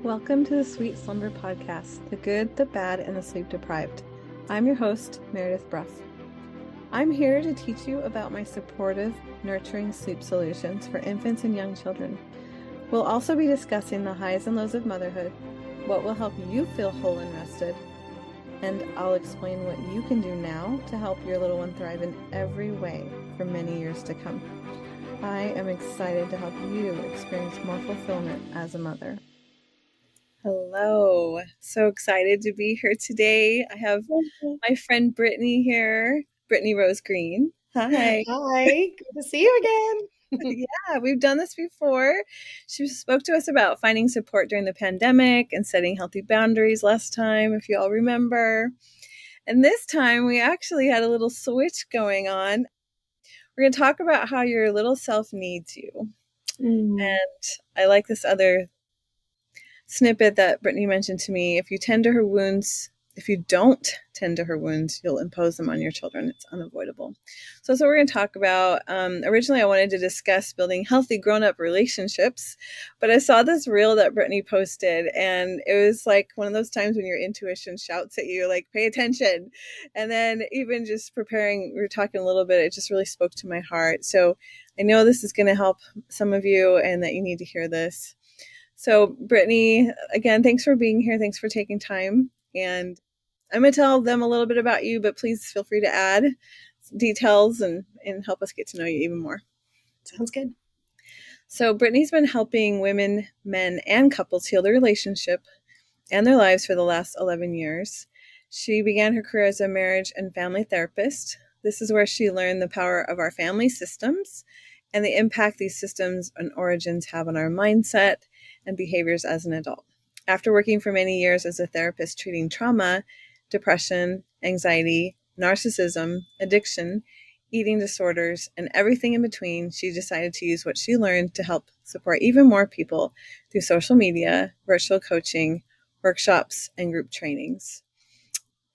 Welcome to the Sweet Slumber Podcast, the good, the bad, and the sleep deprived. I'm your host, Meredith Bruff. I'm here to teach you about my supportive, nurturing sleep solutions for infants and young children. We'll also be discussing the highs and lows of motherhood, what will help you feel whole and rested, and I'll explain what you can do now to help your little one thrive in every way for many years to come. I am excited to help you experience more fulfillment as a mother. Hello. So excited to be here today. I have my friend Brittany here, Brittany Rose Green. Hi. Hi, good to see you again. Yeah, we've done this before. She spoke to us about finding support during the pandemic and setting healthy boundaries last time, if you all remember. And this time we actually had a little switch going on. We're going to talk about how your little self needs you. And I like this other snippet that Brittany mentioned to me. If you don't tend to her wounds, you'll impose them on your children. It's unavoidable. So that's what we're going to talk about. Originally, I wanted to discuss building healthy grown-up relationships, but I saw this reel that Brittany posted, and it was like one of those times when your intuition shouts at you, like, pay attention. And then even just preparing, we were talking a little bit, it just really spoke to my heart. So I know this is going to help some of you and that you need to hear this. So Brittany, again, thanks for being here. Thanks for taking time. And I'm going to tell them a little bit about you, but please feel free to add details and help us get to know you even more. Sounds good. So Brittany's been helping women, men, and couples heal their relationship and their lives for the last 11 years. She began her career as a marriage and family therapist. This is where she learned the power of our family systems and the impact these systems and origins have on our mindset and behaviors as an adult. After working for many years as a therapist treating trauma, depression, anxiety, narcissism, addiction, eating disorders, and everything in between, she decided to use what she learned to help support even more people through social media, virtual coaching, workshops, and group trainings.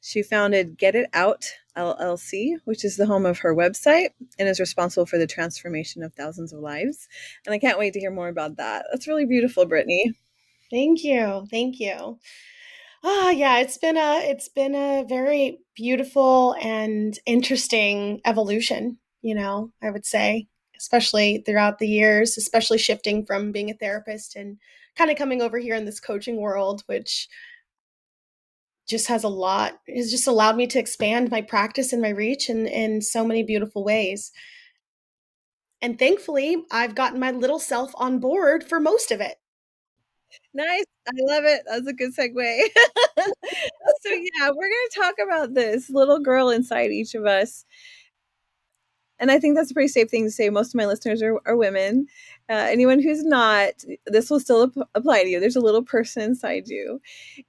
She founded Get It Out LLC, which is the home of her website and is responsible for the transformation of thousands of lives. And I can't wait to hear more about that. That's really beautiful, Brittany. Thank you. Thank you. Yeah, it's been a very beautiful and interesting evolution, I would say, especially throughout the years, especially shifting from being a therapist and kind of coming over here in this coaching world, which just has just allowed me to expand my practice and my reach in so many beautiful ways. And thankfully, I've gotten my little self on board for most of it. Nice. I love it. That's a good segue. So yeah, we're going to talk about this little girl inside each of us. And I think that's a pretty safe thing to say. Most of my listeners are women. Anyone who's not, this will still apply to you. There's a little person inside you.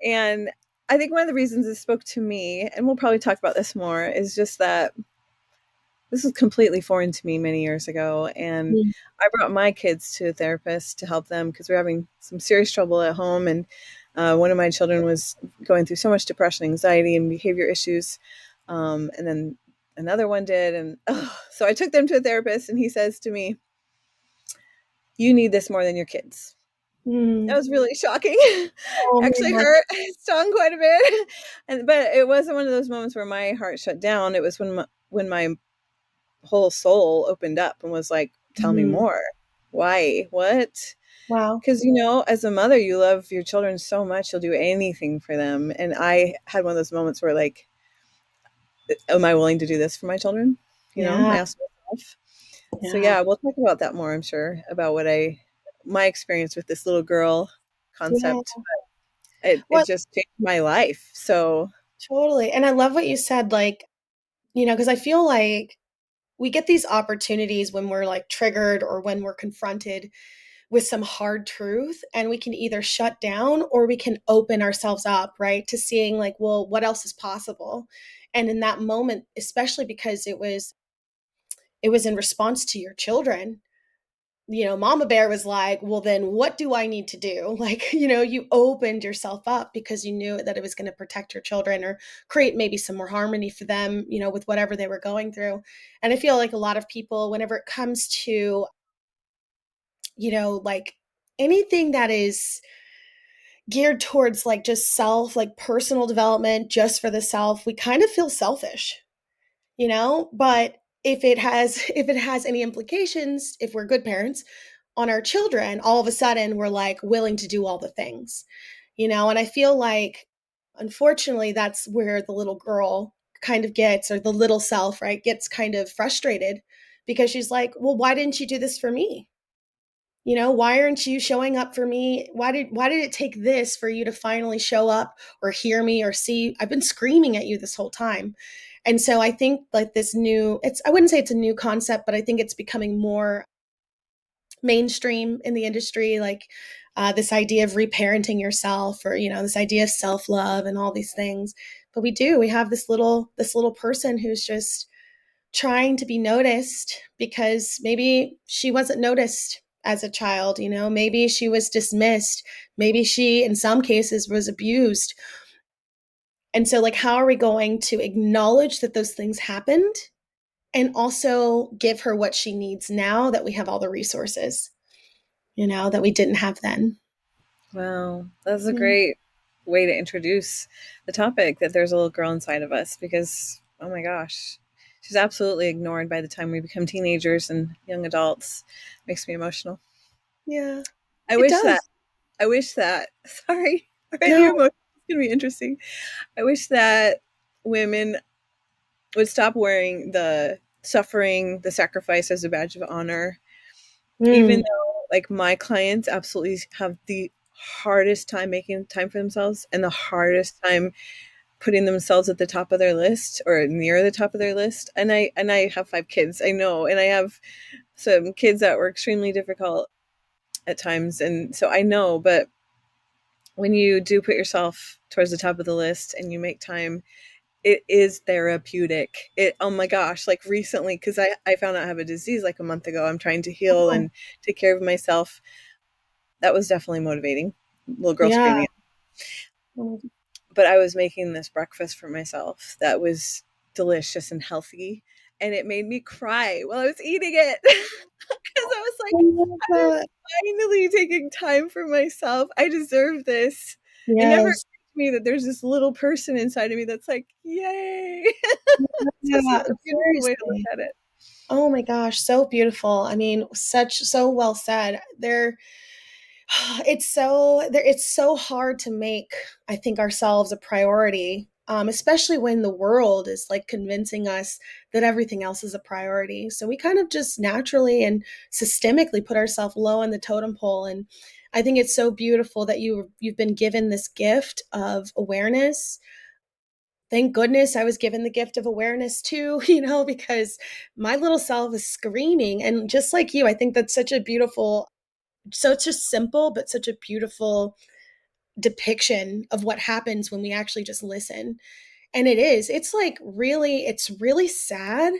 And I think one of the reasons this spoke to me, and we'll probably talk about this more, is just that this was completely foreign to me many years ago. And I brought my kids to a therapist to help them because we were having some serious trouble at home. And one of my children was going through so much depression, anxiety, and behavior issues. And then another one did. And so I took them to a therapist, and he says to me, "You need this more than your kids." That was really shocking. Actually hurt. It stung quite a bit. But it wasn't one of those moments where my heart shut down. It was when my whole soul opened up and was like, tell me more. Why? What? Wow. Because, as a mother, you love your children so much, you'll do anything for them. And I had one of those moments where, like, am I willing to do this for my children? I asked myself. Yeah. So yeah, we'll talk about that more, I'm sure, about my experience with this little girl concept. Yeah. It just changed my life. So totally. And I love what you said, like, because I feel like we get these opportunities when we're like triggered or when we're confronted with some hard truth, and we can either shut down or we can open ourselves up, right, to seeing like, well, what else is possible. And in that moment, especially because it was in response to your children, Mama Bear was like, well, then what do I need to do? Like, you opened yourself up because you knew that it was going to protect your children or create maybe some more harmony for them, with whatever they were going through. And I feel like a lot of people, whenever it comes to, like anything that is, geared towards like just self, like personal development just for the self, we kind of feel selfish, you know? But if it has any implications, if we're good parents, on our children, all of a sudden we're like willing to do all the things, you know? And I feel like unfortunately that's where the little girl kind of gets, or the little self, right, gets kind of frustrated because she's like, well, why didn't you do this for me? You know, why aren't you showing up for me? Why did it take this for you to finally show up or hear me or see? I've been screaming at you this whole time. And so I think like this new, it's, I wouldn't say it's a new concept, but I think it's becoming more mainstream in the industry, like this idea of reparenting yourself, or you know, this idea of self-love and all these things. But we have this little person who's just trying to be noticed because maybe she wasn't noticed as a child, you know, maybe she was dismissed, maybe she in some cases was abused. And so like how are we going to acknowledge that those things happened and also give her what she needs now that we have all the resources, you know, that we didn't have then? Wow, that's a Yeah. great way to introduce the topic, that there's a little girl inside of us, because oh my gosh, she's absolutely ignored by the time we become teenagers and young adults. Makes me emotional. Yeah. I It wish that does. I wish that sorry, already No. emotional. It's gonna be interesting. I wish that women would stop wearing the suffering, the sacrifice as a badge of honor, even Mm. though like my clients absolutely have the hardest time making time for themselves and the hardest time putting themselves at the top of their list or near the top of their list. And I have 5 kids, I know, and I have some kids that were extremely difficult at times, and so I know. But when you do put yourself towards the top of the list and you make time, it is therapeutic. It, oh my gosh, like recently, because I found out I have a disease like a month ago. I'm trying to heal Oh, and take care of myself. That was definitely motivating. Little girl yeah. screaming. But I was making this breakfast for myself that was delicious and healthy, and it made me cry while I was eating it because I was I like, love I'm that. finally taking time for myself. I deserve this. It never occurred Yes. to me that there's this little person inside of me that's like, yay. It's just Yeah, such a beautiful way to look seriously. at it. Oh my gosh, so beautiful. I mean, such so well said. There it's so hard to make, I think, ourselves a priority. Especially when the world is like convincing us that everything else is a priority. So we kind of just naturally and systemically put ourselves low on the totem pole. And I think it's so beautiful that you've been given this gift of awareness. Thank goodness I was given the gift of awareness too, you know, because my little self is screaming. And just like you, I think that's such a beautiful, so it's just simple, but such a beautiful depiction of what happens when we actually just listen. And it's like really, it's really sad.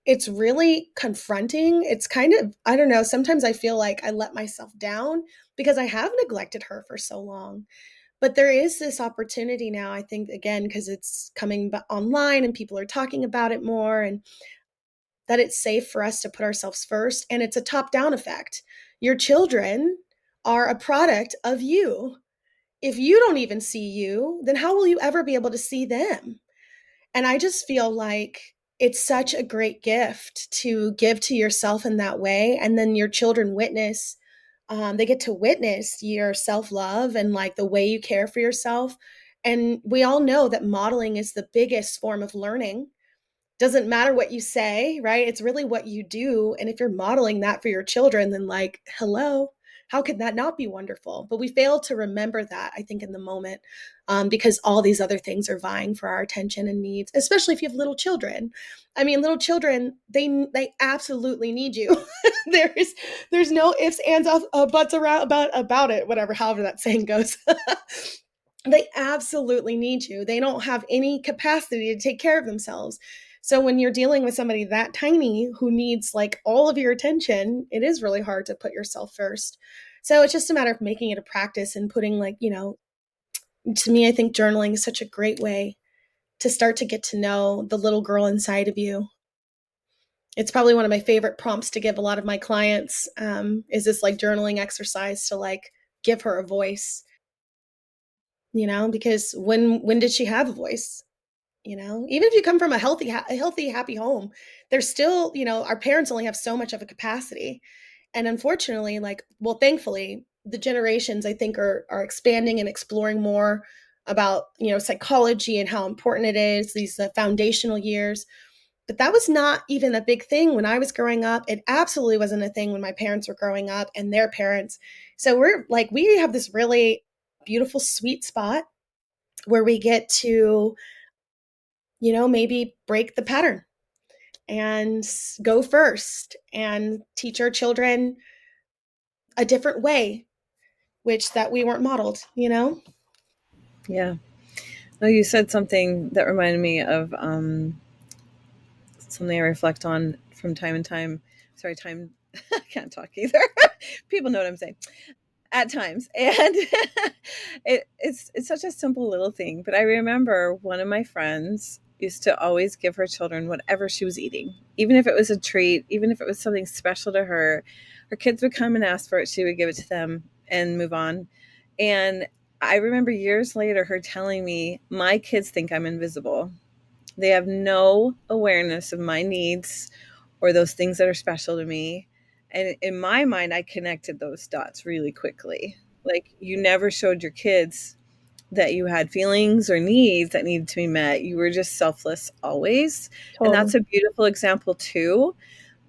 It's really confronting. It's kind of, I don't know, sometimes I feel like I let myself down because I have neglected her for so long. But there is this opportunity now, I think, again, because it's coming online and people are talking about it more, and that it's safe for us to put ourselves first. And it's a top down effect. Your children are a product of you. If you don't even see you, then how will you ever be able to see them? And I just feel like it's such a great gift to give to yourself in that way. And then your children witness, they get to witness your self love and like the way you care for yourself. And we all know that modeling is the biggest form of learning. Doesn't matter what you say, right? It's really what you do. And if you're modeling that for your children, then like, hello, how could that not be wonderful? But we fail to remember that, I think, in the moment, because all these other things are vying for our attention and needs, especially if you have little children. I mean, little children, they absolutely need you. there's there's no ifs, ands, buts around about it, whatever, however that saying goes. They absolutely need you. They don't have any capacity to take care of themselves. So when you're dealing with somebody that tiny who needs like all of your attention, it is really hard to put yourself first. So it's just a matter of making it a practice and putting like, you know, to me, I think journaling is such a great way to start to get to know the little girl inside of you. It's probably one of my favorite prompts to give a lot of my clients, is this like journaling exercise to like give her a voice. because when did she have a voice? Even if you come from a healthy, happy home, there's still, our parents only have so much of a capacity. And unfortunately, like, well, thankfully, the generations I think are expanding and exploring more about, psychology and how important it is, these foundational years. But that was not even a big thing when I was growing up. It absolutely wasn't a thing when my parents were growing up and their parents. So we're like, we have this really beautiful, sweet spot where we get to, maybe break the pattern and go first and teach our children a different way, which that we weren't modeled. Yeah. No, you said something that reminded me of something I reflect on from time and time. Sorry, time. I can't talk either. People know what I'm saying at times, and it's such a simple little thing. But I remember one of my friends used to always give her children whatever she was eating, even if it was a treat, even if it was something special to her. Her kids would come and ask for it. She would give it to them and move on. And I remember years later her telling me, "My kids think I'm invisible. They have no awareness of my needs or those things that are special to me." And in my mind, I connected those dots really quickly. Like, you never showed your kids that you had feelings or needs that needed to be met. You were just selfless always. And Totally. that's a beautiful example, too.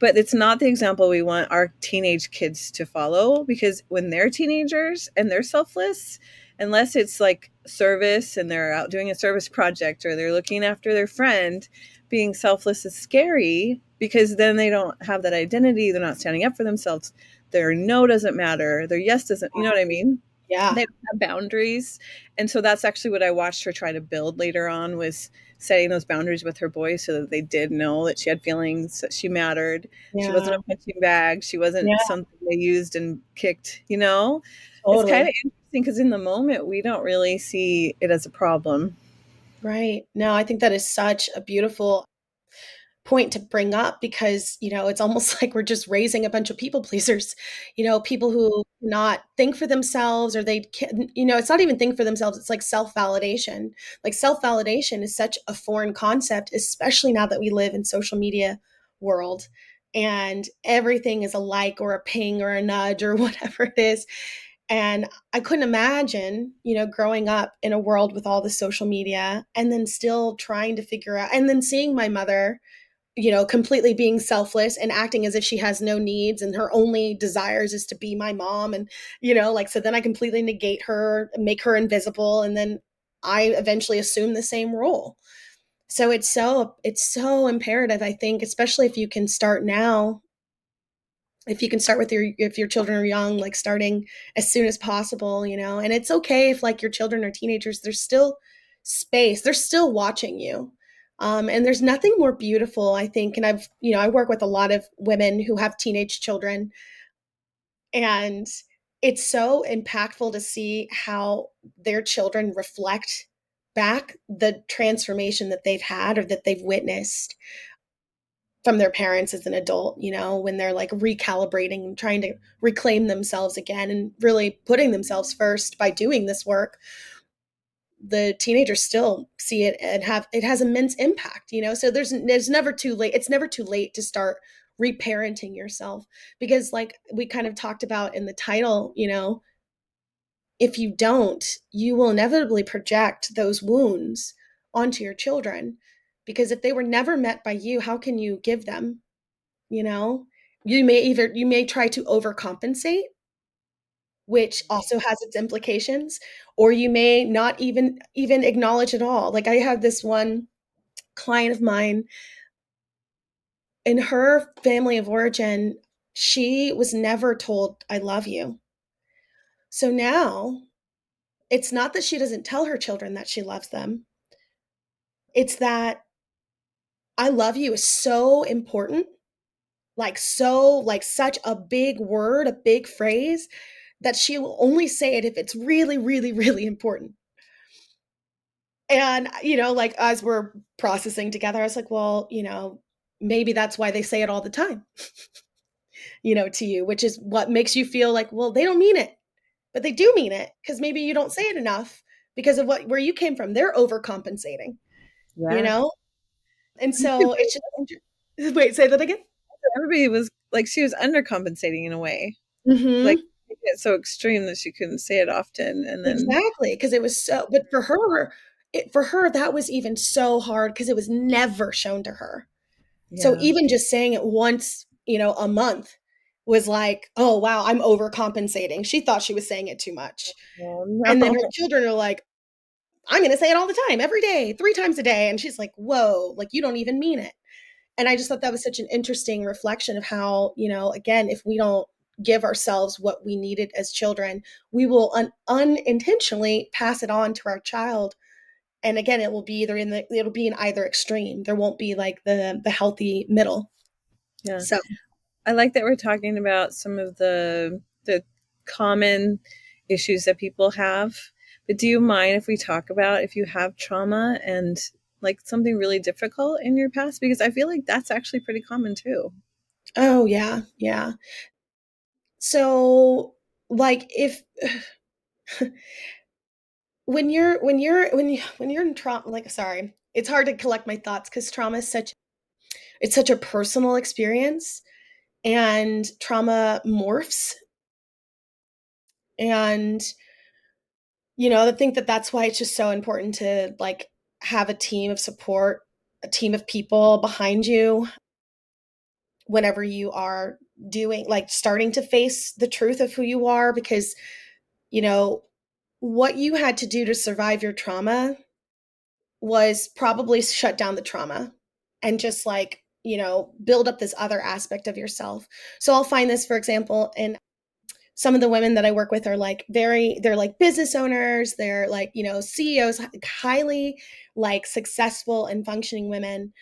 But it's not the example we want our teenage kids to follow, because when they're teenagers and they're selfless, unless it's like service and they're out doing a service project or they're looking after their friend, being selfless is scary because then they don't have that identity. They're not standing up for themselves. Their no doesn't matter. Their yes doesn't, you know what I mean? Yeah. They don't have boundaries. And so that's actually what I watched her try to build later on, was setting those boundaries with her boys so that they did know that she had feelings, that she mattered. She wasn't Yeah. a punching bag. She wasn't Yeah. something they used and kicked. It's kind Totally. of interesting because in the moment we don't really see it as a problem. Right. No, I think that is such a beautiful point to bring up because, it's almost like we're just raising a bunch of people pleasers, people who not think for themselves or they can, it's not even think for themselves. It's like self-validation. Like self-validation is such a foreign concept, especially now that we live in social media world and everything is a like or a ping or a nudge or whatever it is. And I couldn't imagine, growing up in a world with all the social media and then still trying to figure out and then seeing my mother completely being selfless and acting as if she has no needs and her only desires is to be my mom. And, like, so then I completely negate her, make her invisible. And then I eventually assume the same role. So it's so imperative, I think, especially if you can start now, if you can start with if your children are young, like starting as soon as possible, and it's okay if like your children are teenagers, there's still space, they're still watching you. And there's nothing more beautiful, I think. And I work with a lot of women who have teenage children, and it's so impactful to see how their children reflect back the transformation that they've had or that they've witnessed from their parents as an adult, when they're like recalibrating and trying to reclaim themselves again and really putting themselves first by doing this work. The teenagers still see it and it has immense impact, so there's never too late. It's never too late to start reparenting yourself, because like we kind of talked about in the title, if you don't, you will inevitably project those wounds onto your children, because if they were never met by you, how can you give them? you know you may try to overcompensate, which also has its implications, or you may not even acknowledge at all. Like, I have this one client of mine, in her family of origin, she was never told I love you. So now it's not that she doesn't tell her children that she loves them, it's that I love you is so important, like such a big word, a big phrase, that she will only say it if it's really, really, really important. And, like, as we're processing together, I was like, well, maybe that's why they say it all the time, to you, which is what makes you feel like, well, they don't mean it, but they do mean it because maybe you don't say it enough. because of what where you came from. They're overcompensating, you Yeah. know? And so it's just wait, say that again? Everybody was like, she was undercompensating in a way. Like, Mhm. it's so extreme that she couldn't say it often, and then Exactly, because it was so but for her, that was even so hard because it was never shown to her. So yeah. even just saying it once, a month was like, "Oh, wow, I'm overcompensating." She thought she was saying it too much. Oh, And then no. her children are like, "I'm gonna say it all the time, every day, 3 times a day." And she's like, "Whoa, like, you don't even mean it." And I just thought that was such an interesting reflection of how, again, if we don't give ourselves what we needed as children, we will unintentionally pass it on to our child. And again, it'll be in either extreme. There won't be like the healthy middle. Yeah. So, I like that we're talking about some of the common issues that people have. But do you mind if we talk about if you have trauma and like something really difficult in your past? Because I feel like that's actually pretty common too. oh yeah, yeah. So, like if when you're in trauma, like sorry, it's hard to collect my thoughts because trauma is such a personal experience, and trauma morphs. And I think that that's why it's just so important to like have a team of support, a team of people behind you whenever you are doing like starting to face the truth of who you are, because you know what you had to do to survive your trauma was probably shut down the trauma and just like build up this other aspect of yourself. So I'll find this, for example, in some of the women that I work with are like they're like business owners, they're like, CEOs, highly like successful and functioning women,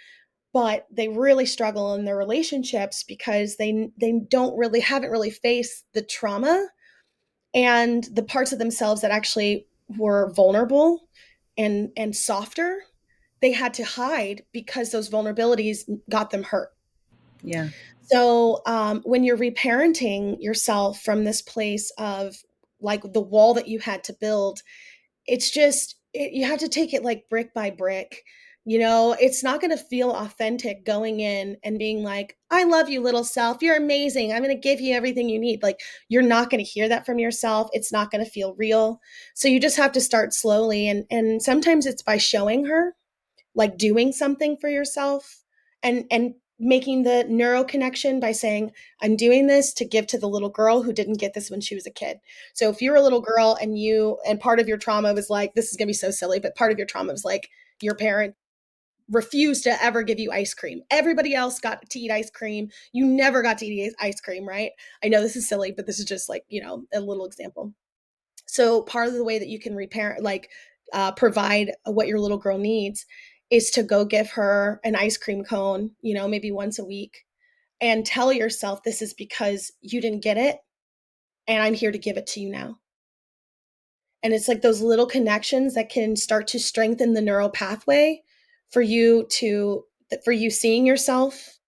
but they really struggle in their relationships because they don't really haven't really faced the trauma and the parts of themselves that actually were vulnerable and softer. They had to hide because those vulnerabilities got them hurt. Yeah. So when you're reparenting yourself from this place of like the wall that you had to build, you have to take it like brick by brick. It's not going to feel authentic going in and being like, "I love you, little self. You're amazing. I'm going to give you everything you need." Like, you're not going to hear that from yourself. It's not going to feel real. So you just have to start slowly. And sometimes it's by showing her, like doing something for yourself, and making the neuro connection by saying, "I'm doing this to give to the little girl who didn't get this when she was a kid." So if you're a little girl and part of your trauma was like, this is going to be so silly, but part of your trauma was like your parent refused to ever give you ice cream. Everybody else got to eat ice cream. You never got to eat ice cream, right? I know this is silly, but this is just like, a little example. So part of the way that you can repair, like provide what your little girl needs, is to go give her an ice cream cone, maybe once a week, and tell yourself, this is because you didn't get it, and I'm here to give it to you now. And it's like those little connections that can start to strengthen the neural pathway for you seeing yourself,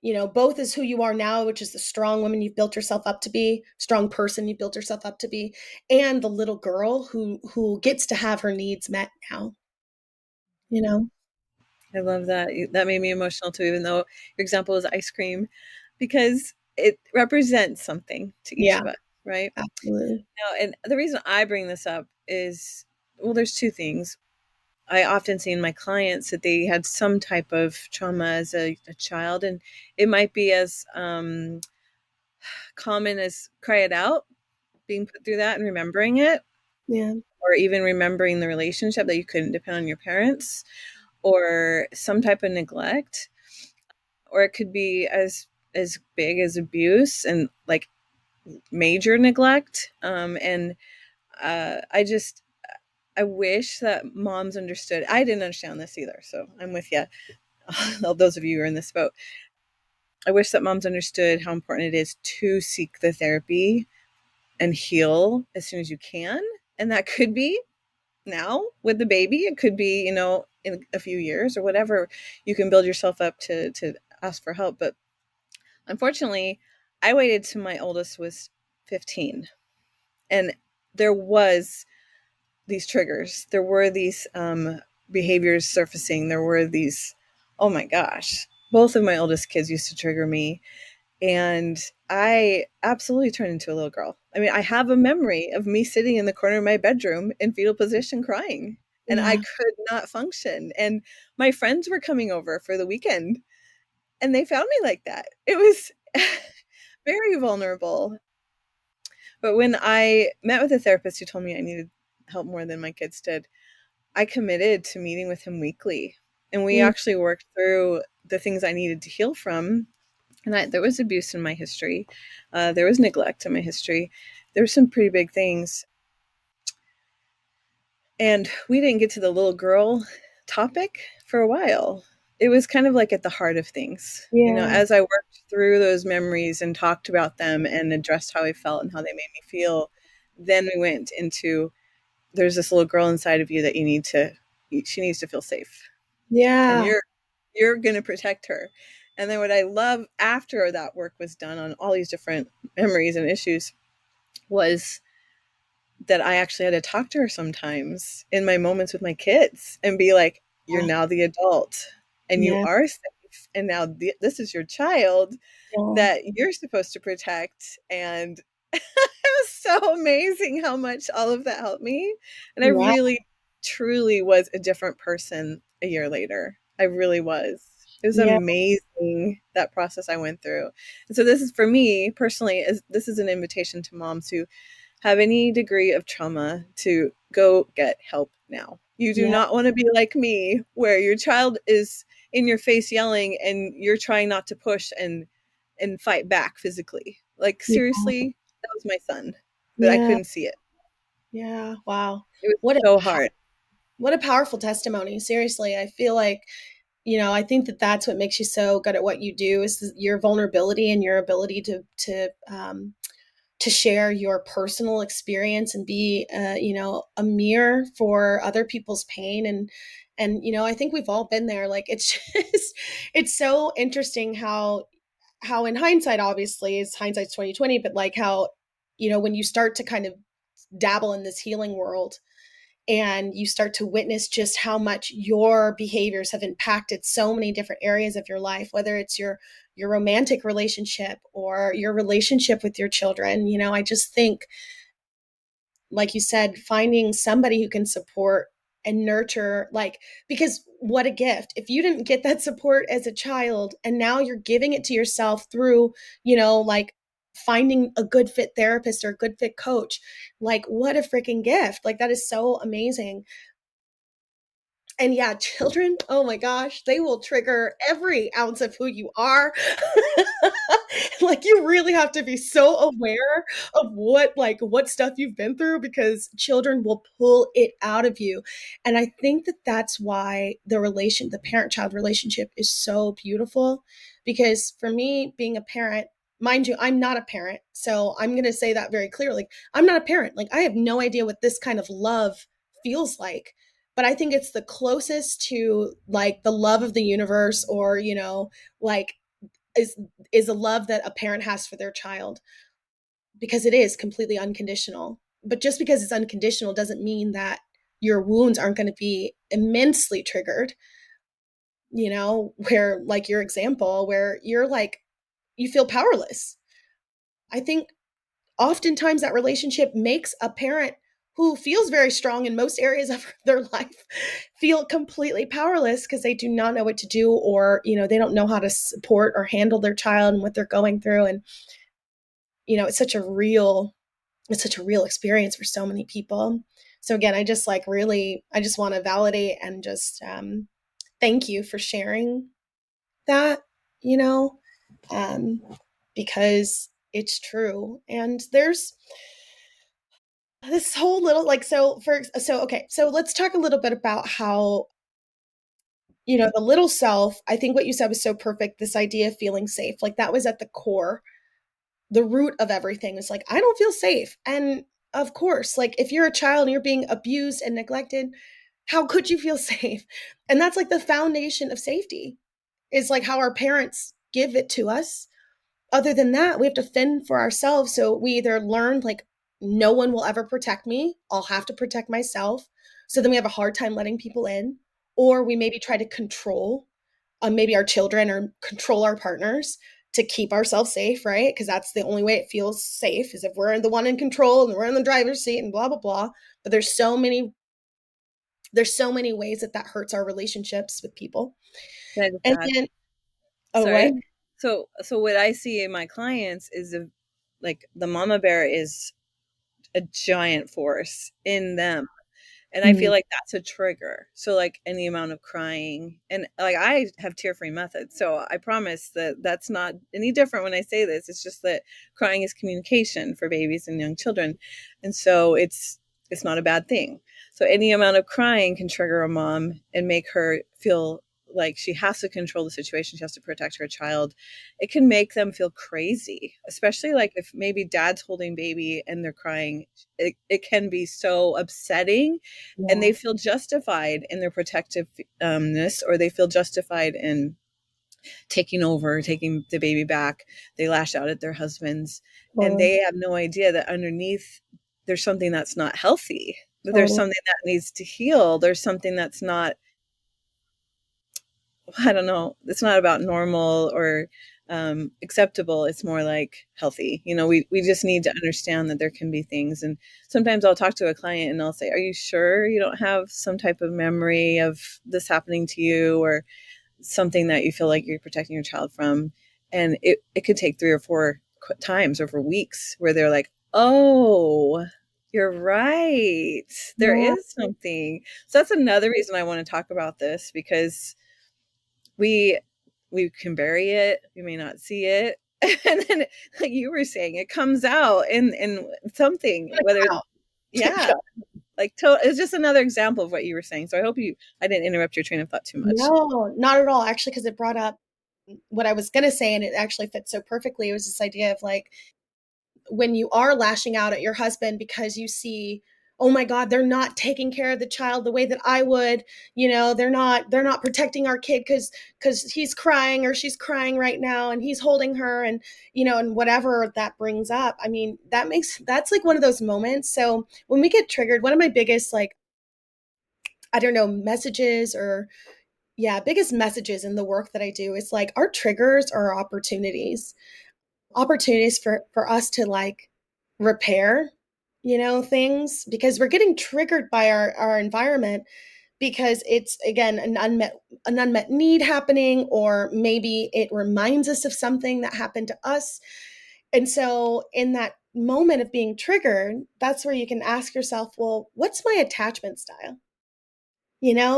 both as who you are now, which is the strong woman you've built yourself up to be, strong person you've built yourself up to be, and the little girl who gets to have her needs met now, you know? I love that. That made me emotional too, even though your example was ice cream, because it represents something to each Yeah, of us, right? absolutely. No, and the reason I bring this up is, well, there's two things. I often see in my clients that they had some type of trauma as a child, and it might be as common as cry it out, being put through that and remembering it, Yeah, or even remembering the relationship that you couldn't depend on your parents, or some type of neglect, or it could be as big as abuse and like major neglect. And I just I wish that moms understood. I didn't understand this either, so I'm with you. All those of you who are in this boat. I wish that moms understood how important it is to seek the therapy and heal as soon as you can. And that could be now with the baby. It could be, in a few years or whatever. You can build yourself up to ask for help. But unfortunately, I waited till my oldest was 15. And there was these triggers. There were these behaviors surfacing. There were these, oh my gosh, both of my oldest kids used to trigger me. And I absolutely turned into a little girl. I mean, I have a memory of me sitting in the corner of my bedroom in fetal position crying, and I Yeah. could not function. And my friends were coming over for the weekend, and they found me like that. It was very vulnerable. But when I met with a therapist who told me I needed help more than my kids did, I committed to meeting with him weekly. And we Mm, actually worked through the things I needed to heal from. And there was abuse in my history. There was neglect in my history. There were some pretty big things. And we didn't get to the little girl topic for a while. It was kind of like at the heart of things. You know, yeah. as I worked through those memories and talked about them and addressed how I felt and how they made me feel, then we went into there's this little girl inside of you that she needs to feel safe. And Yeah. you're going to protect her. And then what I love after that work was done on all these different memories and issues was that I actually had to talk to her sometimes in my moments with my kids and be like, you're Yeah. now the adult and you Yeah. are safe. And now this is your child Yeah. that you're supposed to protect. And it was so amazing how much all of that helped me. And I Yeah. really, truly was a different person a year later. I really was. It was Yeah. amazing that process I went through. And so this is for me personally, is this is an invitation to moms who have any degree of trauma to go get help now. You do Yeah. not want to be like me, where your child is in your face yelling and you're trying not to push and fight back physically. Like Yeah. seriously, that was my son, but I Yeah. couldn't see it. Yeah. Wow. It was What a so hard. what a powerful testimony. Seriously, I feel like, I think that that's what makes you so good at what you do is your vulnerability and your ability to share your personal experience and be, a mirror for other people's pain. And I think we've all been there. Like it's just, it's so interesting how in hindsight, obviously, is hindsight's 2020, but like how, when you start to kind of dabble in this healing world and you start to witness just how much your behaviors have impacted so many different areas of your life, whether it's your romantic relationship or your relationship with your children. I just think, like you said, finding somebody who can support and nurture, like, because what a gift if you didn't get that support as a child and now you're giving it to yourself through, like finding a good fit therapist or a good fit coach. Like, what a freaking gift. Like, that is so amazing. And yeah, children, oh my gosh, they will trigger every ounce of who you are. Like, you really have to be so aware of what stuff you've been through because children will pull it out of you. And I think that that's why the parent-child relationship is so beautiful. Because for me, being a parent, mind you, I'm not a parent. So I'm going to say that very clearly. I'm not a parent. Like, I have no idea what this kind of love feels like, but I think it's the closest to like the love of the universe, or like is is a love that a parent has for their child, because it is completely unconditional. But just because it's unconditional doesn't mean that your wounds aren't going to be immensely triggered, where like your example where you're like you feel powerless. I think oftentimes that relationship makes a parent who feels very strong in most areas of their life feel completely powerless because they do not know what to do, or they don't know how to support or handle their child and what they're going through. And it's such a real experience for so many people. So again, I just want to validate and just thank you for sharing that, you know um, because it's true. And there's this whole little like so okay, so let's talk a little bit about how, the little self. I think what you said was so perfect, this idea of feeling safe, like that was at the core, the root of everything. Is like, I don't feel safe. And of course, like if you're a child and you're being abused and neglected, how could you feel safe? And that's like the foundation of safety, is like how our parents give it to us. Other than that, we have to fend for ourselves. So we either learn like no one will ever protect me. I'll have to protect myself. So then we have a hard time letting people in, or we maybe try to control maybe our children or control our partners to keep ourselves safe, right? Because that's the only way it feels safe is if we're the one in control and we're in the driver's seat and blah blah blah. But there's so many ways that that hurts our relationships with people. Can I just And add? then, oh, what? Sorry. So what I see in my clients is like the mama bear is a giant force in them. And I feel Mm, like that's a trigger. So like any amount of crying, and like I have tear-free methods. So I promise that that's not any different when I say this. It's just that crying is communication for babies and young children. And so it's not a bad thing. So any amount of crying can trigger a mom and make her feel like she has to control the situation, she has to protect her child. It can make them feel crazy, especially like if maybe dad's holding baby and they're crying. It can be so upsetting, and yeah, they feel justified in their protectiveness, or they feel justified in taking over, taking the baby back. They lash out at their husbands, and totally, they have no idea that underneath there's something that's not healthy, that there's totally. something that needs to heal, there's something that's not, I don't know, it's not about normal or acceptable. It's more like healthy. We just need to understand that there can be things. And sometimes I'll talk to a client and I'll say, are you sure you don't have some type of memory of this happening to you, or something that you feel like you're protecting your child from? And it could take 3 or 4 times over weeks where they're like, oh, you're right. There Yeah, is something. So that's another reason I want to talk about this, because we we can bury it, we may not see it, and then, like you were saying, it comes out in something, whether, wow. yeah, Yeah. like it's just another example of what you were saying. So I didn't interrupt your train of thought too much. No, not at all. Actually, because it brought up what I was going to say, and it actually fits so perfectly. It was this idea of like when you are lashing out at your husband because you see, oh my God, they're not taking care of the child the way that I would. They're not protecting our kid because he's crying or she's crying right now, and he's holding her, and and whatever that brings up. I mean, that's like one of those moments. So when we get triggered, one of my biggest, like, I don't know, messages or yeah, biggest messages in the work that I do is like our triggers are opportunities for us to like repair, things, because we're getting triggered by our environment because it's again an unmet need happening, or maybe it reminds us of something that happened to us. And so in that moment of being triggered, that's where you can ask yourself, well, what's my attachment style?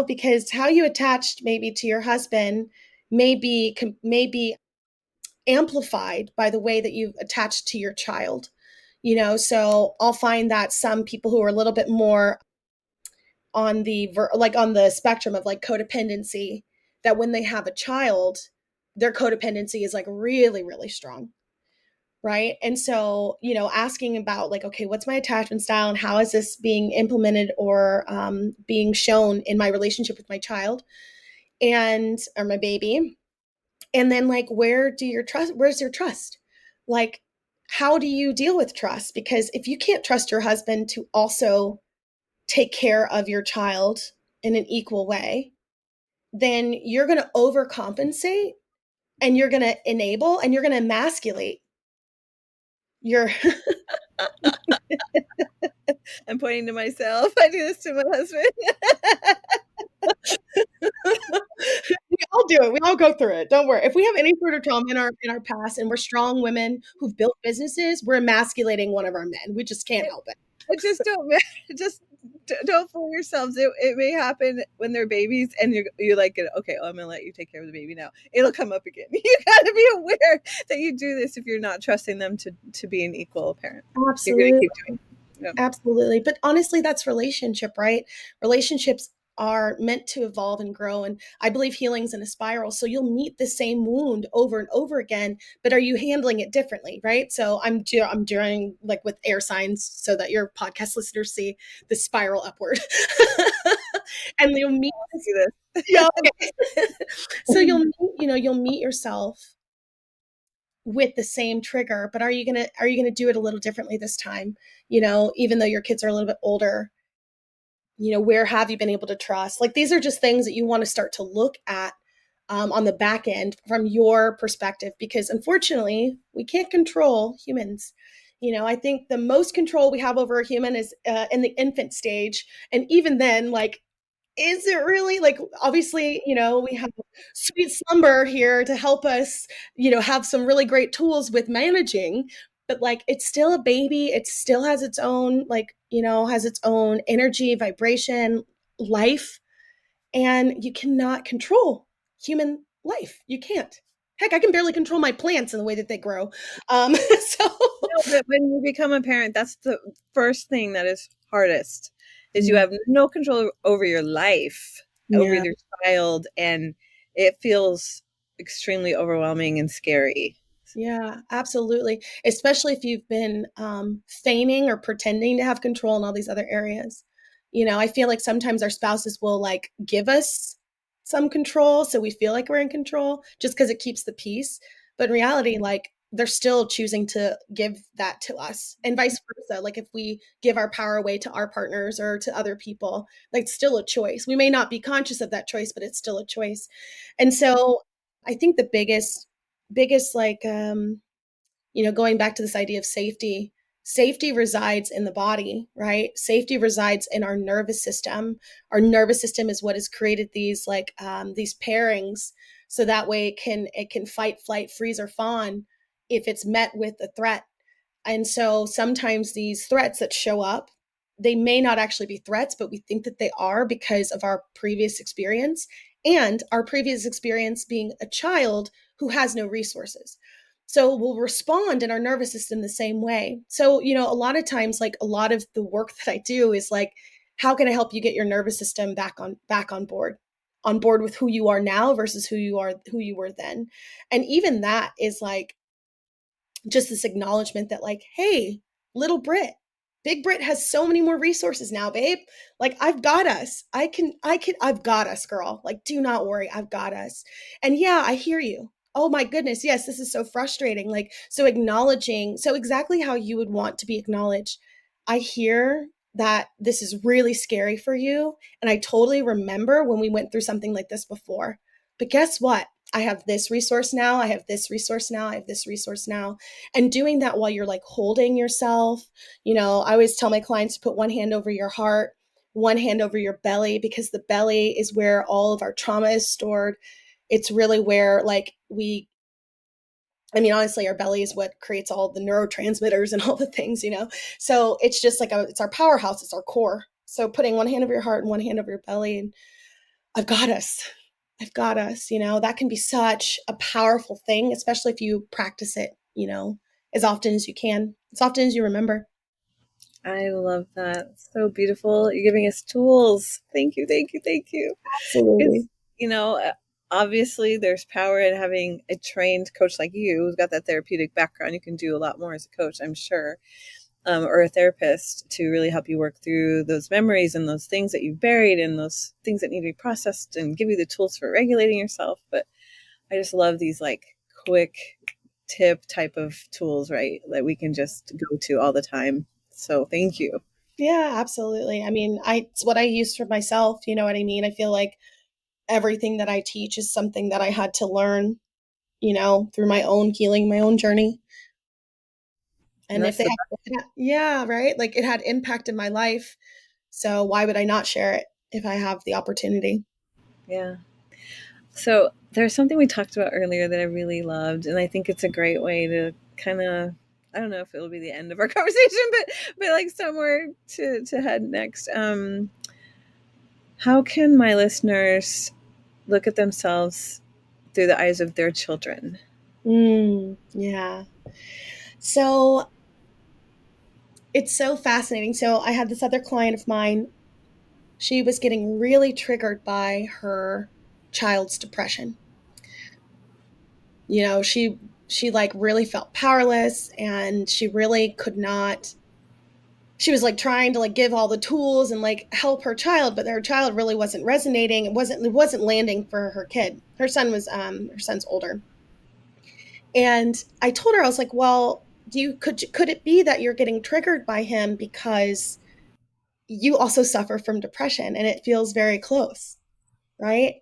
Because how you attached maybe to your husband may be amplified by the way that you attach to your child. So I'll find that some people who are a little bit more on like on the spectrum of like codependency, that when they have a child, their codependency is like really really strong, right? And so asking about like, okay, what's my attachment style and how is this being implemented or being shown in my relationship with my child and or my baby. And then like where's your trust? Like, how do you deal with trust? Because if you can't trust your husband to also take care of your child in an equal way, then you're going to overcompensate, and you're going to enable, and you're going to emasculate your I'm pointing to myself. I do this to my husband. we all do it. We all go through it. Don't worry. If we have any sort of trauma in our past and we're strong women who've built businesses, we're emasculating one of our men. We just can't help it. Just don't just don't fool yourselves. It may happen when they're babies, and you're like, okay, I'm gonna let you take care of the baby now. It'll come up again. You gotta be aware that you do this if you're not trusting them to be an equal parent. You're gonna Absolutely. keep doing it. Yeah. Absolutely. But honestly, that's relationship, right? Relationships are meant to evolve and grow. And I believe healing's in a spiral. So you'll meet the same wound over and over again, but are you handling it differently, right? So I'm doing like with air signs so that your podcast listeners see the spiral upward. And you'll meet I see this. yeah, okay. So you'll meet yourself with the same trigger, but are you going to do it a little differently this time? Even though your kids are a little bit older, where have you been able to trust? Like, these are just things that you want to start to look at on the back end from your perspective, because unfortunately, we can't control humans. I think the most control we have over a human is in the infant stage. And even then, like, is it really? Like, obviously, we have sweet slumber here to help us, have some really great tools with managing, but like, it's still a baby. It still has its own, like, has its own energy, vibration, life, and you cannot control human life. You can't. Heck, I can barely control my plants in the way that they grow. So No, but when you become a parent, that's the first thing that is hardest, is you yeah, have no control over your life, over yeah. your child, and it feels extremely overwhelming and scary. Yeah, absolutely. Especially if you've been feigning or pretending to have control in all these other areas. I feel like sometimes our spouses will like give us some control, so we feel like we're in control just because it keeps the peace. But in reality, like, they're still choosing to give that to us, and vice versa. Like, if we give our power away to our partners or to other people, like, it's still a choice. We may not be conscious of that choice, but it's still a choice. And so I think the biggest like going back to this idea of safety resides in the body, right? Safety resides in our nervous system. Our nervous system is what has created these pairings, so that way it can fight, flight, freeze, or fawn if it's met with a threat. And so sometimes these threats that show up, they may not actually be threats, but we think that they are because of our previous experience, and our previous experience being a child who has no resources. So we'll respond in our nervous system the same way. So, a lot of times, like, a lot of the work that I do is like, how can I help you get your nervous system back on board with who you are now versus who you were then. And even that is like just this acknowledgement that, like, hey, little Brit, big Brit has so many more resources now, babe. Like, I've got us. I've got us, girl. Like, do not worry, I've got us. And yeah, I hear you. Oh my goodness, yes, this is so frustrating. Like, so acknowledging, so exactly how you would want to be acknowledged. I hear that this is really scary for you, and I totally remember when we went through something like this before. But guess what? I have this resource now. I have this resource now. I have this resource now. And doing that while you're like holding yourself. I always tell my clients to put one hand over your heart, one hand over your belly, because the belly is where all of our trauma is stored. It's really where, like, honestly, our belly is what creates all the neurotransmitters and all the things. So it's just like it's our powerhouse, it's our core. So putting one hand over your heart and one hand over your belly, and I've got us. I've got us. That can be such a powerful thing, especially if you practice it, as often as you can, as often as you remember. I love that. So beautiful. You're giving us tools. Thank you, thank you, thank you. It's, Absolutely. you know, uh, obviously there's power in having a trained coach like you who's got that therapeutic background. You can do a lot more as a coach, I'm sure, or a therapist to really help you work through those memories and those things that you've buried and those things that need to be processed and give you the tools for regulating yourself. But I just love these like quick tip type of tools, right? That we can just go to all the time. So thank you. Yeah, absolutely. It's what I use for myself. You know what I mean? I feel like everything that I teach is something that I had to learn, through my own healing, my own journey. And And if that's they the yeah, right? Like, it had impact in my life. So why would I not share it if I have the opportunity? yeah. So there's something we talked about earlier that I really loved, and I think it's a great way to kind of, I don't know if it'll be the end of our conversation, but like somewhere to head next. How can my listeners look at themselves through the eyes of their children? Yeah. So it's so fascinating. So I had this other client of mine. She was getting really triggered by her child's depression. She like really felt powerless, and she really could not. She was like trying to like give all the tools and like help her child, but her child really wasn't resonating. It wasn't landing for her kid. Her son's older. And I told her, I was like, well, could it be that you're getting triggered by him because you also suffer from depression and it feels very close, right?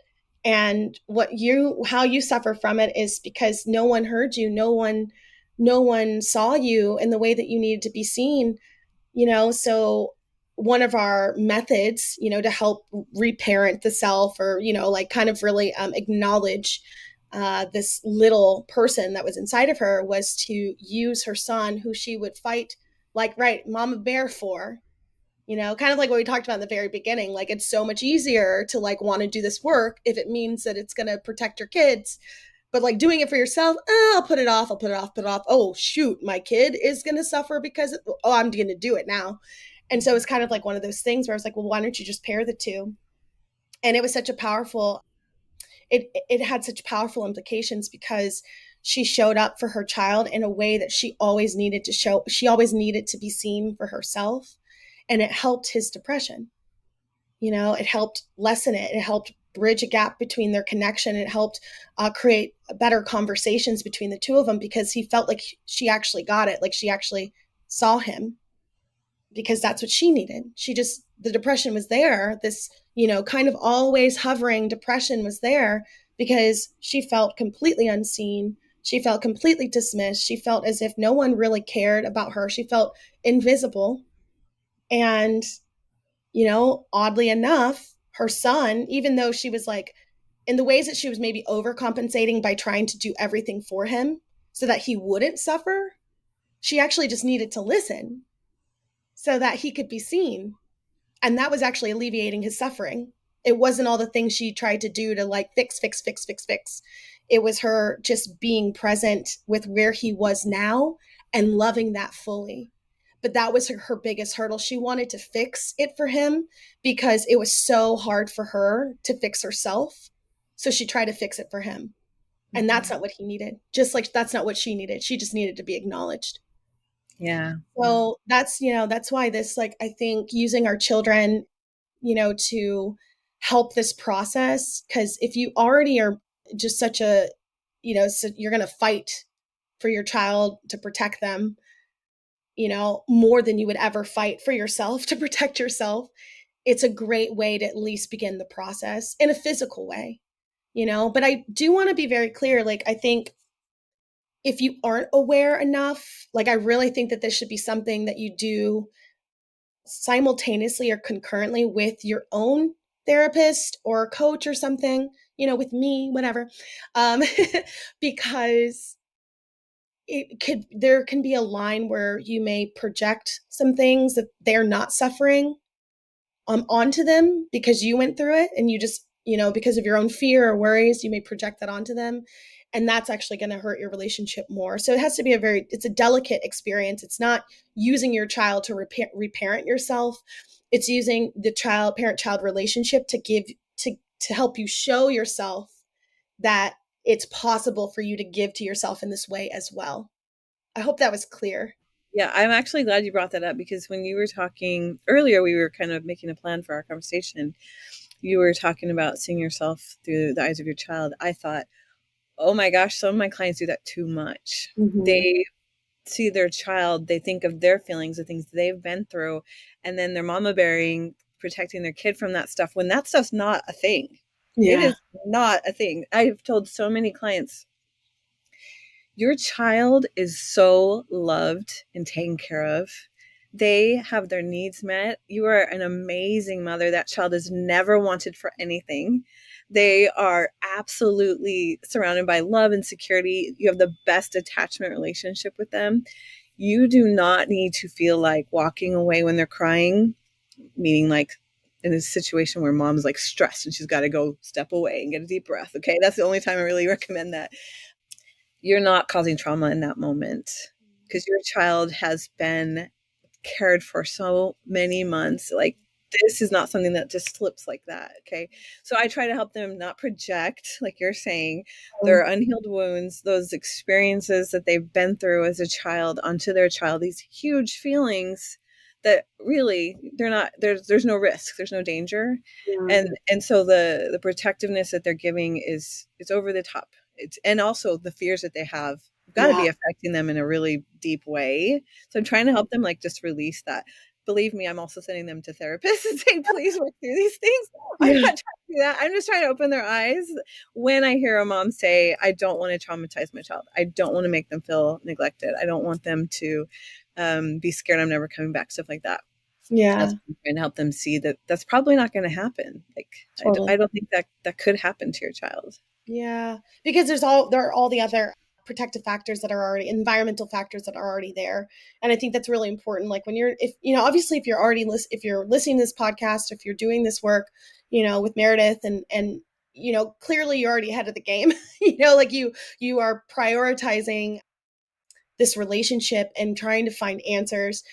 And how you suffer from it is because no one heard you, no one saw you in the way that you needed to be seen, so one of our methods, to help reparent the self, or like kind of really acknowledge this little person that was inside of her, was to use her son, who she would fight like, right, mama bear for, kind of like what we talked about in the very beginning. Like, it's so much easier to like want to do this work if it means that it's going to protect your kids, but like doing it for yourself, I'll put it off, put it off. Oh shoot, my kid is going to suffer because, oh, I'm going to do it now. And so it's kind of like one of those things where I was like, well, why don't you just pair the two? And it was such a powerful, it had such powerful implications, because she showed up for her child in a way that she always needed to show. She always needed to be seen for herself. And it helped his depression. It helped lessen it. It helped bridge a gap between their connection. It helped create better conversations between the two of them, because he felt like she actually got it. Like, she actually saw him, because that's what she needed. The depression was there. This, kind of always hovering depression was there because she felt completely unseen. She felt completely dismissed. She felt as if no one really cared about her. She felt invisible. And oddly enough, her son, even though she was like, in the ways that she was maybe overcompensating by trying to do everything for him so that he wouldn't suffer, she actually just needed to listen so that he could be seen. And that was actually alleviating his suffering. It wasn't all the things she tried to do to like fix, fix, fix, fix, fix. It was her just being present with where he was now and loving that fully. But that was her biggest hurdle. She wanted to fix it for him because it was so hard for her to fix herself. So she tried to fix it for him. And that's Mhm. not what he needed. Just like that's not what she needed. She just needed to be acknowledged. Yeah. So that's why this, like, I think using our children, to help this process, because if you already are just such a, so you're going to fight for your child to protect them, more than you would ever fight for yourself to protect yourself. It's a great way to at least begin the process in a physical way, but I do want to be very clear. Like, I think if you aren't aware enough, like, I really think that this should be something that you do simultaneously or concurrently with your own therapist or coach or something, with me, whatever. Um, because there can be a line where you may project some things that they're not suffering onto them because you went through it, and you just, because of your own fear or worries, you may project that onto them. And that's actually going to hurt your relationship more. So it has to be it's a delicate experience. It's not using your child to reparent yourself. It's using the parent child relationship to help you show yourself that it's possible for you to give to yourself in this way as well. I hope that was clear. Yeah, I'm actually glad you brought that up because when you were talking earlier, we were kind of making a plan for our conversation. You were talking about seeing yourself through the eyes of your child. I thought, oh my gosh, some of my clients do that too much. Mm-hmm. They see their child, they think of their feelings, the things they've been through, and then they're mama bearing, protecting their kid from that stuff when that stuff's not a thing. It Yeah. is not a thing. I've told so many clients, your child is so loved and taken care of. They have their needs met. You are an amazing mother. That child is never wanted for anything. They are absolutely surrounded by love and security. You have the best attachment relationship with them. You do not need to feel like walking away when they're crying, meaning like in a situation where mom's like stressed and she's got to go step away and get a deep breath. Okay. That's the only time I really recommend that. You're not causing trauma in that moment because your child has been cared for so many months. Like, this is not something that just slips like that. Okay. So I try to help them not project, like you're saying, their unhealed wounds, those experiences that they've been through as a child onto their child, these huge feelings that really they're not, there's no risk, there's no danger. Yeah. And so the protectiveness that they're giving is it's over the top. It's, and also the fears that they have got to Yeah. be affecting them in a really deep way. So I'm trying to help them like just release that. Believe me, I'm also sending them to therapists and saying, please work through these things. I'm not Yeah. trying to do that. I'm just trying to open their eyes when I hear a mom say, I don't want to traumatize my child. I don't want to make them feel neglected. I don't want them to be scared I'm never coming back, stuff like that. Yeah. That's trying to help them see that that's probably not going to happen. Like, I Totally. don't think that that could happen to your child. Yeah, because there are all the other protective factors that are already environmental factors that are already there, and I think that's really important. Like when you're, if obviously if you're already if you're listening to this podcast, if you're doing this work, with Meredith, and clearly you're already ahead of the game. Like you are prioritizing this relationship and trying to find answers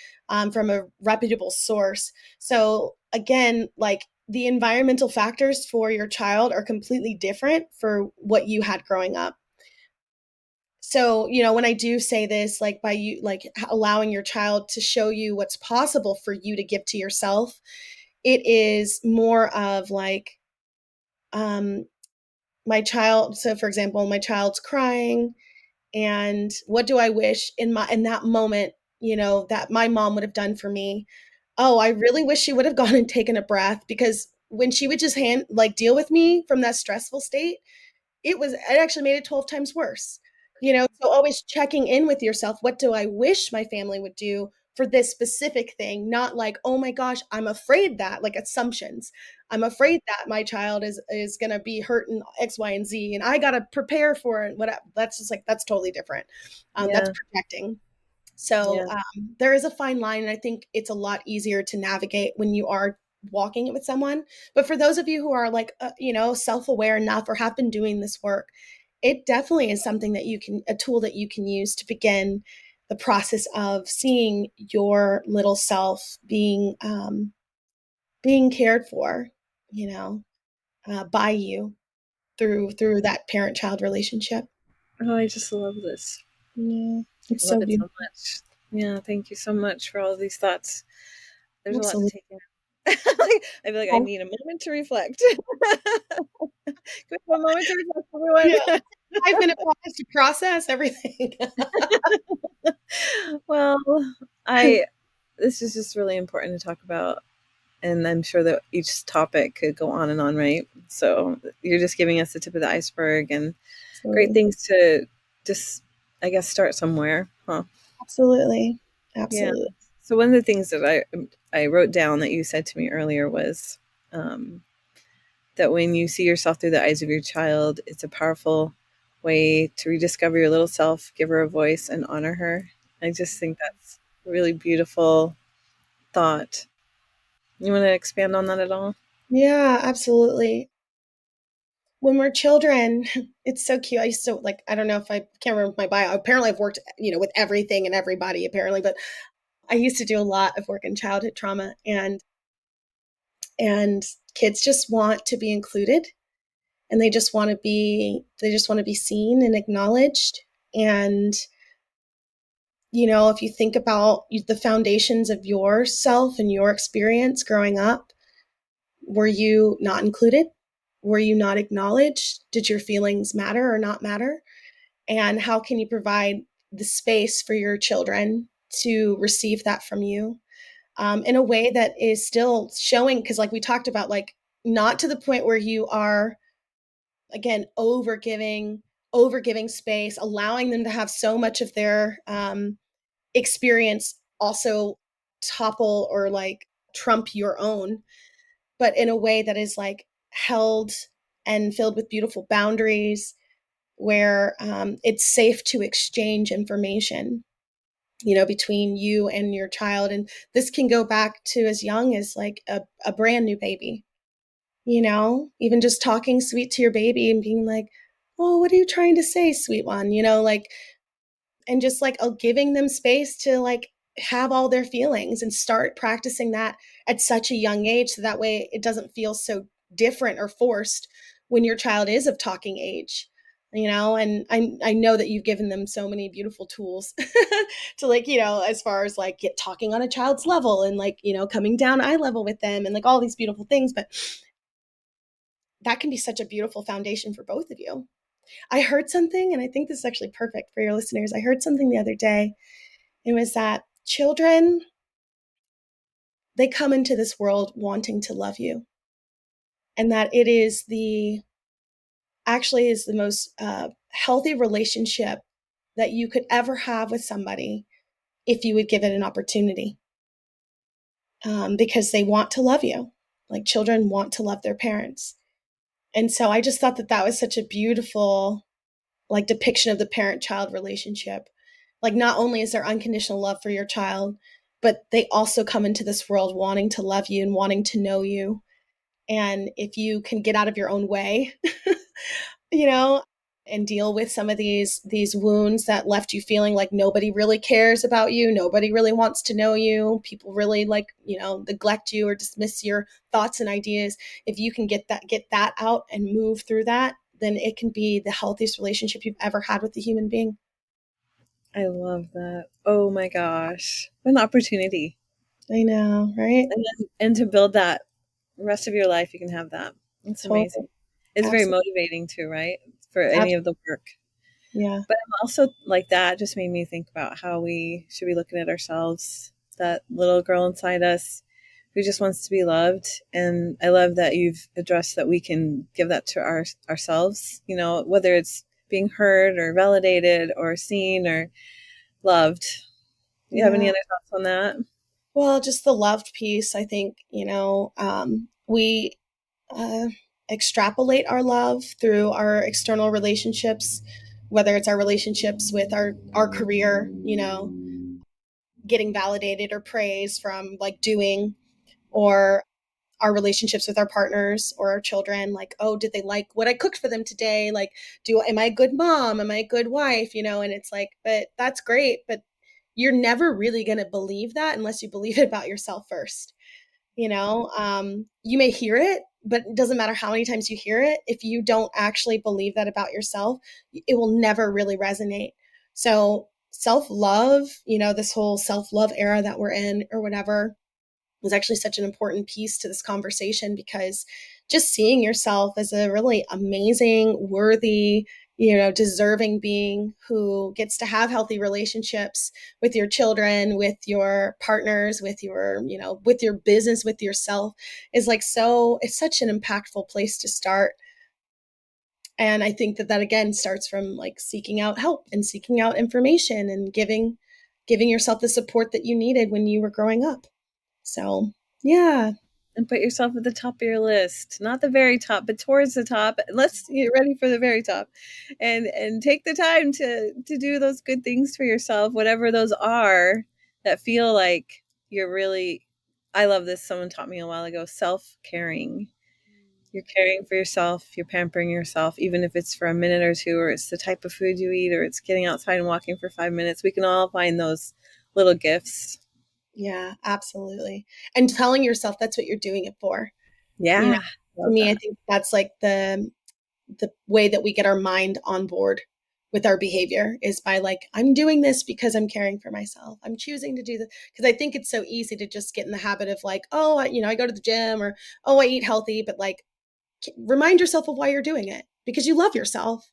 from a reputable source. So again, like the environmental factors for your child are completely different for what you had growing up. So, when I do say this, like by you, like allowing your child to show you what's possible for you to give to yourself, it is more of like, um, my child. So, for example, my child's crying, and what do I wish in that moment, that my mom would have done for me? Oh, I really wish she would have gone and taken a breath, because when she would just deal with me from that stressful state, it actually made it 12 times worse. So always checking in with yourself, what do I wish my family would do for this specific thing? Not like, oh my gosh, I'm afraid that, like assumptions. I'm afraid that my child is going to be hurt in X, Y, and Z, and I got to prepare for it. Whatever. That's just like, that's totally different. That's Yeah. projecting. So Yeah. there is a fine line, and I think it's a lot easier to navigate when you are walking it with someone. But for those of you who are like, self-aware enough or have been doing this work, it definitely is something that a tool that you can use to begin the process of seeing your little self being cared for, you know, by you through that parent-child relationship. Oh, I just love this. Yeah, I it's love so it so beautiful. much. Yeah, thank you so much for all of these thoughts. There's a lot to Absolutely. take in. Like, I feel like I need a moment to reflect. Can we have a moment to reflect, Yeah. everyone? 5-minute pause to process everything. Well, I this is just really important to talk about, and I'm sure that each topic could go on and on, right? So you're just giving us the tip of the iceberg and great Absolutely. things to just, I guess, start somewhere, huh? Absolutely. Yeah. Absolutely. So one of the things that I wrote down that you said to me earlier was um, that when you see yourself through the eyes of your child, it's a powerful way to rediscover your little self, give her a voice, and honor her. I just think that's a really beautiful thought. You want to expand on that at all? Yeah, absolutely. When we're children, it's so cute. I used to like, I don't know if I can't remember my bio. Apparently I've worked, with everything and everybody apparently, but I used to do a lot of work in childhood trauma, and kids just want to be included, and they just want to be seen and acknowledged. And if you think about the foundations of yourself and your experience growing up, were you not included? Were you not acknowledged? Did your feelings matter or not matter? And how can you provide the space for your children to receive that from you, in a way that is still showing? Because, like we talked about, like not to the point where you are, again, over giving space, allowing them to have so much of their experience also topple or like trump your own, but in a way that is like held and filled with beautiful boundaries, where it's safe to exchange information, between you and your child. And this can go back to as young as like a brand new baby, even just talking sweet to your baby and being like, oh, what are you trying to say, sweet one? Like, and just like giving them space to like have all their feelings, and start practicing that at such a young age, so that way it doesn't feel so different or forced when your child is of talking age. And I know that you've given them so many beautiful tools to, like, as far as like get talking on a child's level, and like, coming down eye level with them, and like all these beautiful things. But that can be such a beautiful foundation for both of you. I heard something, and I think this is actually perfect for your listeners. I heard something the other day. It was that children, they come into this world wanting to love you, and that it is the actually is the most healthy relationship that you could ever have with somebody if you would give it an opportunity, because they want to love you. Like children want to love their parents. And so I just thought that that was such a beautiful like depiction of the parent child relationship. Like not only is there unconditional love for your child, but they also come into this world wanting to love you and wanting to know you. And if you can get out of your own way, you know, and deal with some of these wounds that left you feeling like nobody really cares about you, nobody really wants to know you, people really like, neglect you or dismiss your thoughts and ideas. If you can get that out and move through that, then it can be the healthiest relationship you've ever had with a human being. I love that. Oh my gosh. What an opportunity. I know, right? And to build that rest of your life, you can have that. It's Totally. amazing. It's very Absolutely. motivating too, right? For any of Absolutely. the work. Yeah. But I'm also like that just made me think about how we should be looking at ourselves, that little girl inside us who just wants to be loved. And I love that you've addressed that we can give that to ourselves, whether it's being heard or validated or seen or loved. Do you have any Yeah. other thoughts on that? Well, just the loved piece, I think, we uh, extrapolate our love through our external relationships, whether it's our relationships with our career, getting validated or praise from like doing, or our relationships with our partners or our children, like, oh, did they like what I cooked for them today? Like, am I a good mom? Am I a good wife? And it's like, but that's great, but you're never really going to believe that unless you believe it about yourself first. You may hear it, but it doesn't matter how many times you hear it. If you don't actually believe that about yourself, it will never really resonate. So self-love, this whole self-love era that we're in or whatever, was actually such an important piece to this conversation, because just seeing yourself as a really amazing, worthy, deserving being who gets to have healthy relationships with your children, with your partners, with your business, with yourself, is like, so it's such an impactful place to start. And I think that again starts from like seeking out help and seeking out information and giving yourself the support that you needed when you were growing up. So, yeah. And put yourself at the top of your list, not the very top, but towards the top. Let's get ready for the very top, and take the time to do those good things for yourself, whatever those are that feel like you're really. I love this. Someone taught me a while ago. Self caring. You're caring for yourself. You're pampering yourself, even if it's for a minute or two, or it's the type of food you eat, or it's getting outside and walking for 5 minutes. We can all find those little gifts. Yeah, absolutely. And telling yourself that's what you're doing it for. You know, Yeah, to love me, I that. think that's like the way that we get our mind on board with our behavior, is by like, I'm doing this because I'm caring for myself. I'm choosing to do this because I think it's so easy to just get in the habit of like, oh, I go to the gym, or oh, I eat healthy, but like remind yourself of why you're doing it, because you love yourself,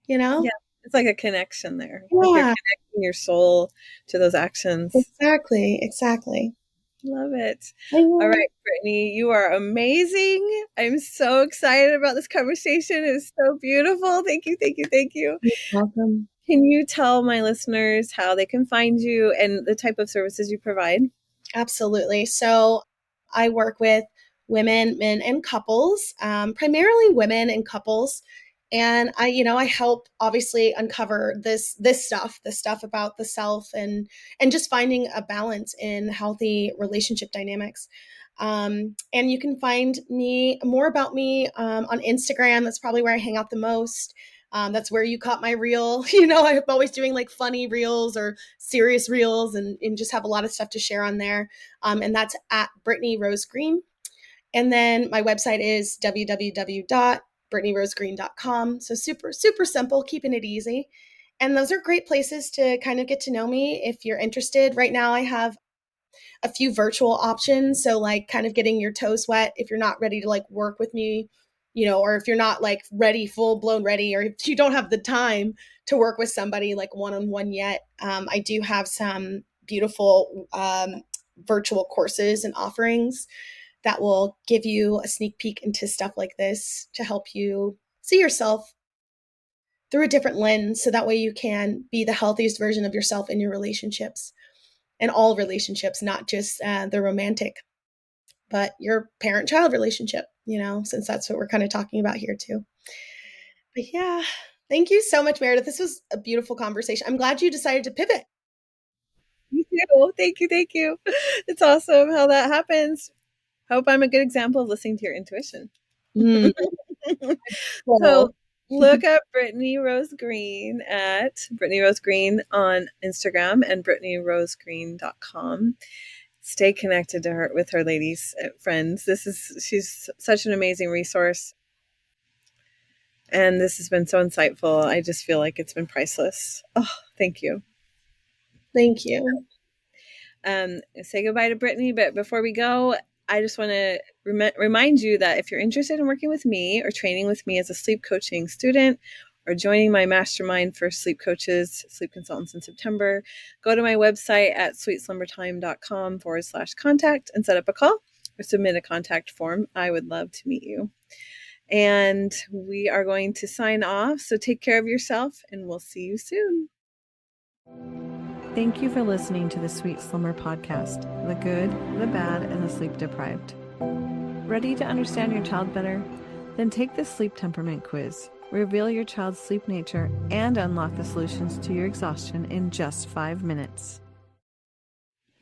you know? Yeah, it's like a connection there. Like you're Yeah, connecting your soul to those actions. exactly, exactly. Love it. I All know. right, Brittany, you are amazing. I'm so excited about this conversation. It's so beautiful. Thank you, thank you, thank you. You're welcome. Can you tell my listeners how they can find you and the type of services you provide? Absolutely. So I work with women, men, and couples, primarily women and couples. And I help obviously uncover this stuff about the self, and just finding a balance in healthy relationship dynamics. And you can find me more about me on Instagram. That's probably where I hang out the most. That's where you caught my reel. I'm always doing like funny reels or serious reels, and just have a lot of stuff to share on there. And that's at Brittany Rose Green. And then my website is www.brittanyrosegreen.com. So super, super simple, keeping it easy. And those are great places to kind of get to know me if you're interested. Right now, I have a few virtual options. So, like, kind of getting your toes wet if you're not ready to like work with me, or if you're not like ready, full blown ready, or if you don't have the time to work with somebody like one-on-one yet, I do have some beautiful virtual courses and offerings that will give you a sneak peek into stuff like this to help you see yourself through a different lens, so that way you can be the healthiest version of yourself in your relationships, and all relationships, not just the romantic, but your parent-child relationship, since that's what we're kind of talking about here too. But yeah, thank you so much, Meredith. This was a beautiful conversation. I'm glad you decided to pivot. You too. Thank you. Thank you. It's awesome how that happens. Hope I'm a good example of listening to your intuition. Mm, So cool. look up Brittany Rose Green at Brittany Rose Green on Instagram and BrittanyRoseGreen.com. Stay connected to her with her ladies friends. She's such an amazing resource. And this has been so insightful. I just feel like it's been priceless. Oh, thank you. Thank you. Say goodbye to Brittany, but before we go, I just want to remind you that if you're interested in working with me or training with me as a sleep coaching student or joining my mastermind for sleep coaches, sleep consultants in September, go to my website at sweetslumbertime.com/contact and set up a call or submit a contact form. I would love to meet you. And we are going to sign off. So take care of yourself and we'll see you soon. Thank you for listening to the Sweet Slumber Podcast, the good, the bad, and the sleep deprived. Ready to understand your child better? Then take the sleep temperament quiz. Reveal your child's sleep nature and unlock the solutions to your exhaustion in just 5 minutes.